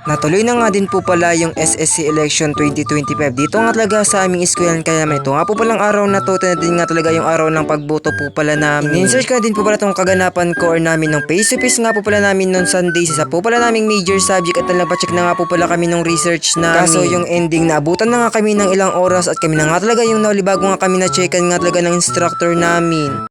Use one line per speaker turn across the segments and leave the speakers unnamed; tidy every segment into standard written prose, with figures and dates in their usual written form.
Natuloy na nga din po pala yung SSC Election 2025 dito nga talaga sa aming eskwelahan, kaya naman ito nga po palang araw na to na din nga talaga yung araw ng pagboto po pala namin. In-insert ko na din po pala tong kaganapan ko or namin ng face to face nga po pala namin noon Sunday, isa po pala naming major subject at nagpa-check na nga po pala kami ng research namin. Kaso yung ending, naabutan na nga kami ng ilang oras at kami na nga talaga yung nauli bago nga kami na-checkan nga talaga ng instructor namin.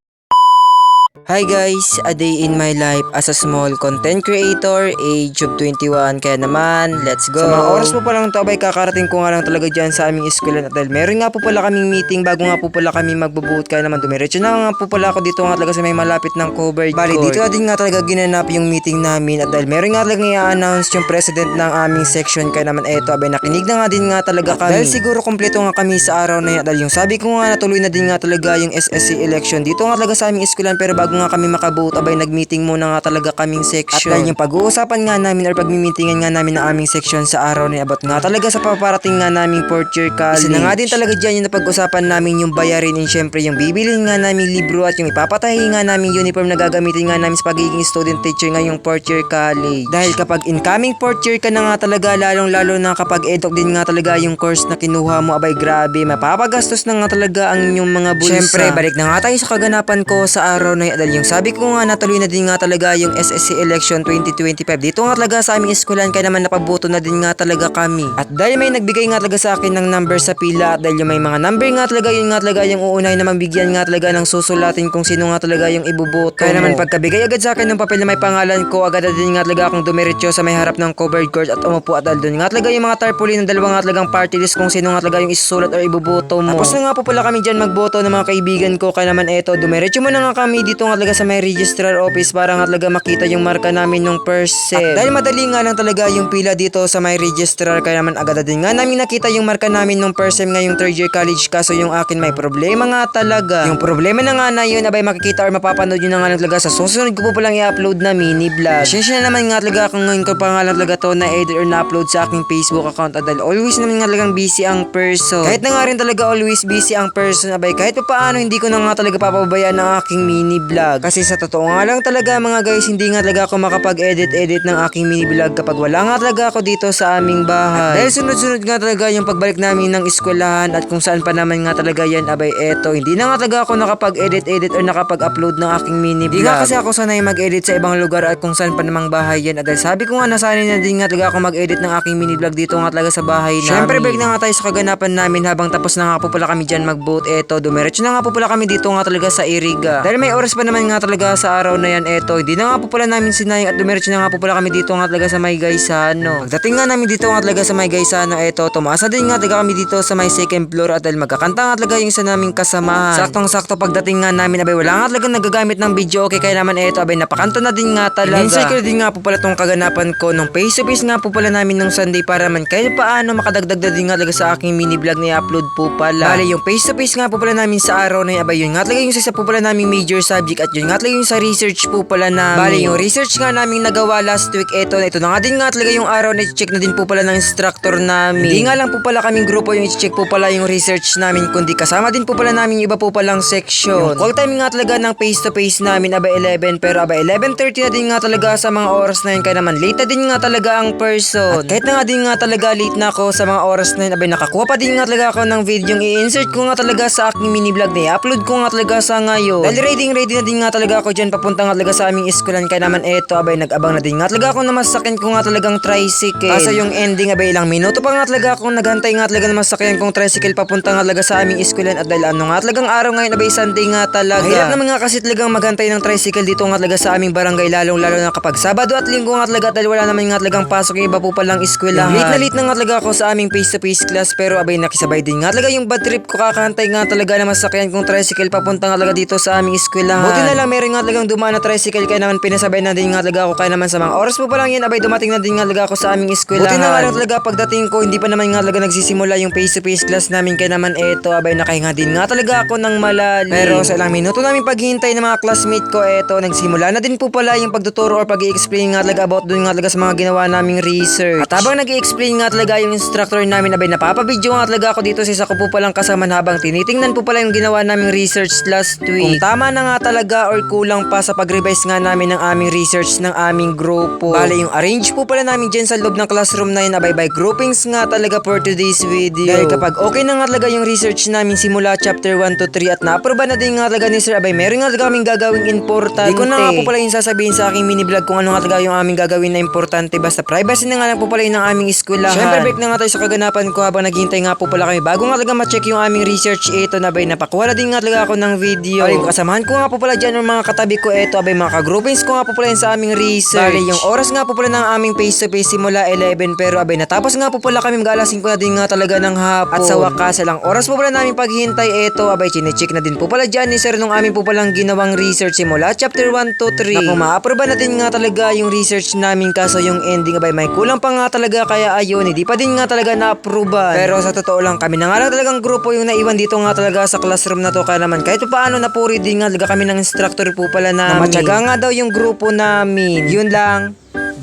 Hi guys, a day in my life as a small content creator, age of 21, kaya naman, let's go! Sa mga oras po palang ito, abay kakarating ko nga lang talaga dyan sa aming eskwela, at dahil meron nga po pala kaming meeting bago nga po pala kami magbubuot, kaya naman dumiretso na nga po pala ako dito nga talaga sa may malapit ng covered court. Bali, dito na din nga talaga ginanap yung meeting namin, at dahil meron nga talaga i-announce yung president ng aming section, kaya naman eto, abay nakinig na nga din nga talaga kami. Dahil siguro kompleto nga kami sa araw na yan, dahil yung sabi ko nga natuloy na din nga talaga yung SSC election dito nga talaga sa aming eskwelahan, pero bago nga kami makabuot, abay nag-meeting muna nga talaga kaming section. At dahil yung pag-uusapan nga namin or pag-meetingan nga namin ng aming section sa araw na about nga talaga sa paparating nga naming fourth year college. Isa na nga din talaga dyan yung napag-usapan namin yung bayarin, and syempre yung bibilin nga naming libro at yung ipapatahi nga naming uniform na gagamitin nga namin sa pagiging student teacher nga yung fourth year college. Dahil kapag incoming fourth year ka na nga talaga, lalong lalo na kapag eduk din nga talaga yung course na kinuha mo, abay grabe, mapapagastos na nga talaga ang inyong mga bulsa. Syempre, balik na nga tayo sa kaganapan ko sa araw na yan, dahil yung sabi ko nga natuloy na din nga talaga yung SSC election 2025 dito nga talaga sa aming eskwelahan, kaya naman napaboto na din nga talaga kami. At dahil may nagbigay nga talaga sa akin ng number sa pila, at dahil yung may mga number nga talaga, yun nga talaga yung uunay na mabigyan nga talaga ng susulatin kung sino nga talaga yung ibuboto. Kaya naman pagkabigay agad sa akin ng papel na may pangalan ko, agad na din nga talaga akong dumiretso sa may harap ng covered court at umupo, at dahil doon nga talaga yung mga tarpaulin ng dalawa nga talagang party list kung sino nga talaga yung isusulat or ibuboto mo. Tapos na nga po pala kami dyan magboto ng mga kaibigan ko, kaya naman eto, dumiretso muna nga kami dito nga talaga sa may registrar office para nga talaga makita yung marka namin nung first set. At dahil madali nga lang talaga yung pila dito sa may registrar, kaya naman agad na din nga namin nakita yung marka namin nung first sem nga yung third year college, kaso yung akin may problema nga talaga. Yung problema na nga na yun, abay makikita or mapapanood yun na nga lang talaga sa susunod ko po palang i-upload na mini vlog. Siya na naman nga talaga kung ngayon ko pa nga lang talaga to na edit or na-upload sa aking Facebook account, at dahil always naman nga talagang busy ang person. Kahit na nga rin talaga always busy ang person, abay kahit pa paano hindi ko na nga talaga papabayaan ang aking mini vlog. Kasi sa totoo nga lang talaga mga guys, hindi nga talaga ako makapag-edit ng aking mini vlog kapag wala nga talaga ako dito sa aming bahay. At dahil sunod-sunod nga talaga yung pagbalik namin ng eskwelahan at kung saan pa naman nga talaga yan, abay eto, hindi na nga talaga ako nakapag-edit or nakapag-upload ng aking mini vlog. Hindi nga kasi ako sanay mag-edit sa ibang lugar at kung saan pa namang bahay yan, at dahil sabi ko nga nasanay na din nga talaga ako mag-edit ng aking mini vlog dito nga talaga sa bahay namin. Syempre balik na nga tayo sa kaganapan namin habang tapos na nga po pala kami dyan mag-vote. Eto, dumiretso na nga po pala kami dito nga talaga sa Iriga. Dahil may oras pa naman nga talaga sa araw na yan, eto, hindi na nga po pala namin sinayang at dumiretso na nga po pala kami dito nga talaga sa may Gaisano. Pagdating nga namin dito nga talaga sa may Gaisano, eto, tumaas na din nga talaga kami dito sa may second floor, at dahil magkakanta nga talaga yung isa naming kasamahan. Saktong-sakto pagdating nga namin, abay wala nga talaga nagagamit ng video, okay, kaya naman eto, abay napakanta na din nga talaga. In-insert ko din nga po pala tong kaganapan ko nung face to face nga po pala namin nung Sunday para man kahit paano makadagdag na din nga talaga sa aking mini vlog na i-upload po pala. Bale, yung face to face nga po pala namin sa araw na yun, abay yun nga talaga yung isa po pala naming major subject, at yun nga talaga yung sa research po pala namin. Bale, yung research nga naming nagawa last week, ito na nga din nga talaga yung araw na i-check na din po pala ng instructor namin. Hindi nga lang po pala kaming grupo yung i-check po pala yung research namin, kundi kasama din po pala namin yung iba po palang section. Yung call time nga talaga ng face to face namin, aba 11, pero aba 11:30 na din nga talaga sa mga oras na yun, kaya naman late na din nga talaga ang person. At kahit na nga din nga talaga late na ako sa mga oras na yun, abay nakakuha pa din nga talaga ako ng video yung i-insert ko nga talaga sa aking mini vlog na i-upload ko nga talaga sa ngayon. Dahil ready na din nga talaga ako dyan papunta nga talaga sa aming eskwelahan, kaya naman eto, abay nag-abang na din nga talaga ako na masakyan ko nga talagang tricycle. Kaso yung ending, abay ilang minuto pa nga talaga ako naghantay nga talaga na masakyan kong tricycle papunta nga talaga sa aming eskwelahan, at dahil ano nga talagang araw ngayon, abay Sunday nga talaga. Mahirap naman nga kasi talagang maghantay ng tricycle dito nga talaga sa aming barangay, lalong lalo na kapag Sabado at Linggo nga talaga, dahil wala naman nga talagang pasok yung iba po palang eskwelahan. Late na nga talaga ako sa aming face to face class, pero abay nakisabay din nga talaga yung bad trip ko, kakahantay nga talaga na masakyan kong tricycle papunta nga talaga dito sa aming eskwelahan. Buti na lang meron nga talagang dumaan na tricycle, kaya naman pinasabay na din nga talaga ako, kaya naman sa mga oras po pa lang yan, abay dumating na din nga talaga ako sa aming eskwelahan. Buti na nga lang talaga pagdating ko, hindi pa naman nga talaga nagsisimula yung face to face class namin, kaya naman eto, abay nakahinga din nga talaga ako ng malalim. Pero sa ilang minuto namin paghihintay ng mga classmate ko, eto, nagsimula na din po pala yung pagtuturo or pag-i-explain nga talaga about dun nga talaga sa mga ginawa naming research. At habang nag-i-explain nga talaga yung instructor namin, abay napapabidyo nga talaga ako dito sa isa ko po palang kasama habang tinitingnan po pala yung ginawa naming research last week. Kung tama na nga talaga talaga or kulang pa sa pag-revise nga namin ng aming research ng aming grupo. Bale, yung arrange po pala namin dyan sa loob ng classroom na yun, abay by groupings nga talaga for today's video. Dahil kapag okay na nga talaga yung research namin simula chapter 1 to 3 at na-aproba na din nga talaga ni Sir, abay meron nga talaga kaming gagawing importante. Di ko na nga po pala yung sasabihin sa aking mini vlog kung ano nga talaga yung aming gagawin na importante, basta privacy na nga lang po pala yun ng aming eskwelahan. Syempre break na nga tayo sa kaganapan ko habang naghihintay nga po pala kami bago nga talaga ma-check yung aming research. Ito na bay, napakuha na din nga talaga ako ng video. Abay, kasamahan ko nga po pala dyan yung mga katabi ko. Ito abay, mga ka-groupings ko nga po pala yun sa aming research. Bale, yung oras nga po pala ng aming face to face simula 11, pero abay natapos nga po pala kami mag-alas 5 na din nga talaga ng hapon. At sa wakas lang oras po pala namin paghihintay. Ito abay, chinecheck na din po pala dyan ni Sir nung aming po palang ginawang research simula chapter 1 to 3. Na kung ma-aproba na din nga talaga yung research namin, kaso yung ending abay may kulang pa nga talaga, kaya ayun, hindi pa din nga talaga na-aproban. Pero sa totoo lang, kami na nga lang talagang grupo yung naiwan dito nga talaga sa classroom na to, kaya naman kahit pa paano napuri din nga talaga kami ng instructor po pala namin. Na matyaga nga daw yung grupo namin. Yun lang.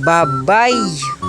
Bye-bye!